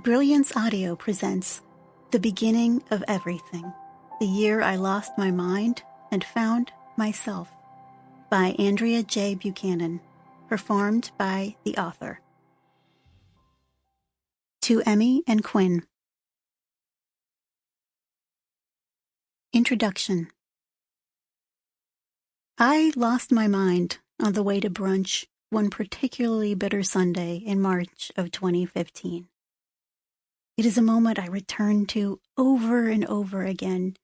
Brilliance Audio presents The Beginning of Everything, The Year I Lost My Mind and Found Myself by Andrea J. Buchanan, performed by the author. To Emmy and Quinn. Introduction. I lost my mind on the way to brunch one particularly bitter Sunday in March of 2015. It is a moment I return to over and over again,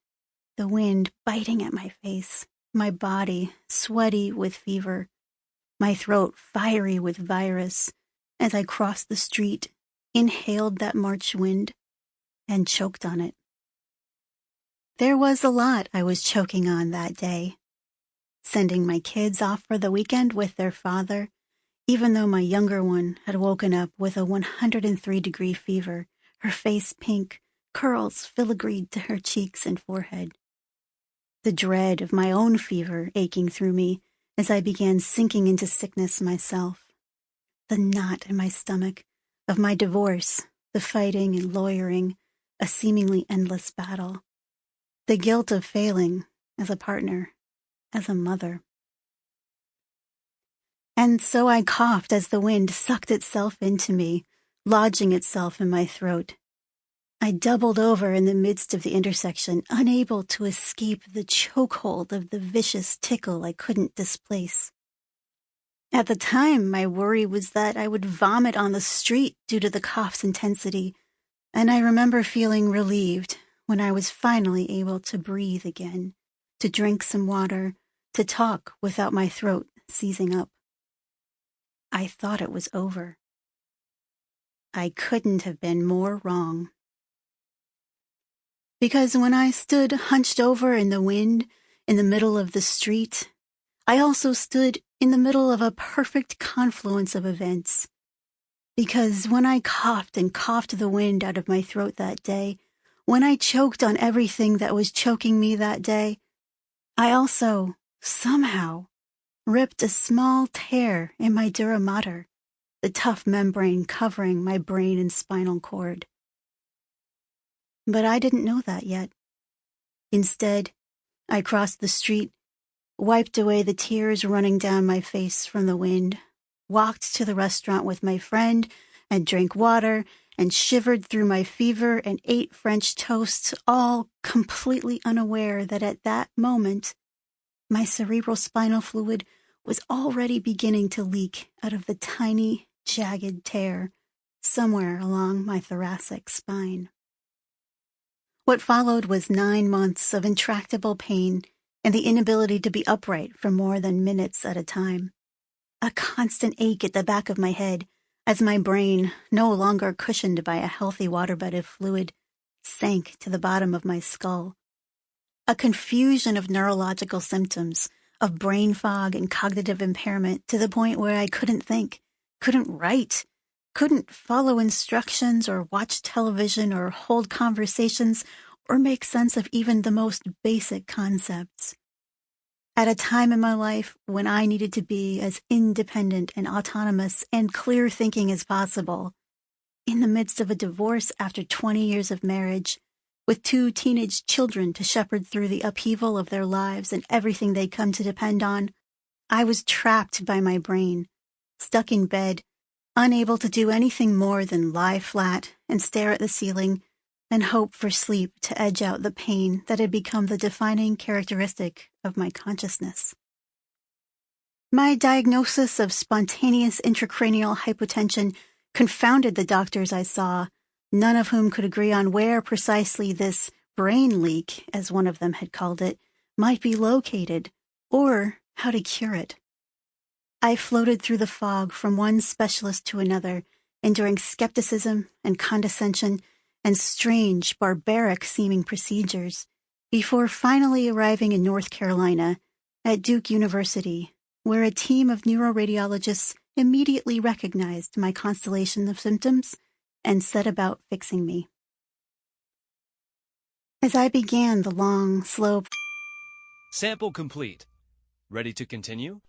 the wind biting at my face, my body sweaty with fever, my throat fiery with virus as I crossed the street, inhaled that March wind, and choked on it. There was a lot I was choking on that day. Sending my kids off for the weekend with their father, even though my younger one had woken up with a 103-degree fever, her face pink, curls filigreed to her cheeks and forehead. The dread of my own fever aching through me as I began sinking into sickness myself. The knot in my stomach of my divorce, the fighting and lawyering, a seemingly endless battle. The guilt of failing as a partner, as a mother. And so I coughed as the wind sucked itself into me, lodging itself in my throat. I doubled over in the midst of the intersection, unable to escape the chokehold of the vicious tickle I couldn't displace. At the time, my worry was that I would vomit on the street due to the cough's intensity, and I remember feeling relieved when I was finally able to breathe again, to drink some water, to talk without my throat seizing up. I thought it was over. I couldn't have been more wrong. Because when I stood hunched over in the wind in the middle of the street, I also stood in the middle of a perfect confluence of events. Because when I coughed and coughed the wind out of my throat that day, when I choked on everything that was choking me that day, I also, somehow, ripped a small tear in my dura mater, the tough membrane covering my brain and spinal cord. But I didn't know that yet. Instead, I crossed the street, wiped away the tears running down my face from the wind, walked to the restaurant with my friend and drank water and shivered through my fever and ate French toast, all completely unaware that at that moment, my cerebral spinal fluid was already beginning to leak out of the tiny, jagged tear somewhere along my thoracic spine. What followed was 9 months of intractable pain and the inability to be upright for more than minutes at a time. A constant ache at the back of my head as my brain, no longer cushioned by a healthy waterbed of fluid, sank to the bottom of my skull. A confusion of neurological symptoms, of brain fog and cognitive impairment to the point where I couldn't think, couldn't write, couldn't follow instructions or watch television or hold conversations or make sense of even the most basic concepts. At a time in my life when I needed to be as independent and autonomous and clear-thinking as possible, in the midst of a divorce after 20 years of marriage, with 2 teenage children to shepherd through the upheaval of their lives and everything they'd come to depend on, I was trapped by my brain, stuck in bed, unable to do anything more than lie flat and stare at the ceiling and hope for sleep to edge out the pain that had become the defining characteristic of my consciousness. My diagnosis of spontaneous intracranial hypotension confounded the doctors I saw, none of whom could agree on where precisely this brain leak, as one of them had called it, might be located, or how to cure it. I floated through the fog from one specialist to another, enduring skepticism and condescension and strange, barbaric-seeming procedures, before finally arriving in North Carolina at Duke University, where a team of neuroradiologists immediately recognized my constellation of symptoms and set about fixing me. As I began the long, slow... Sample complete. Ready to continue?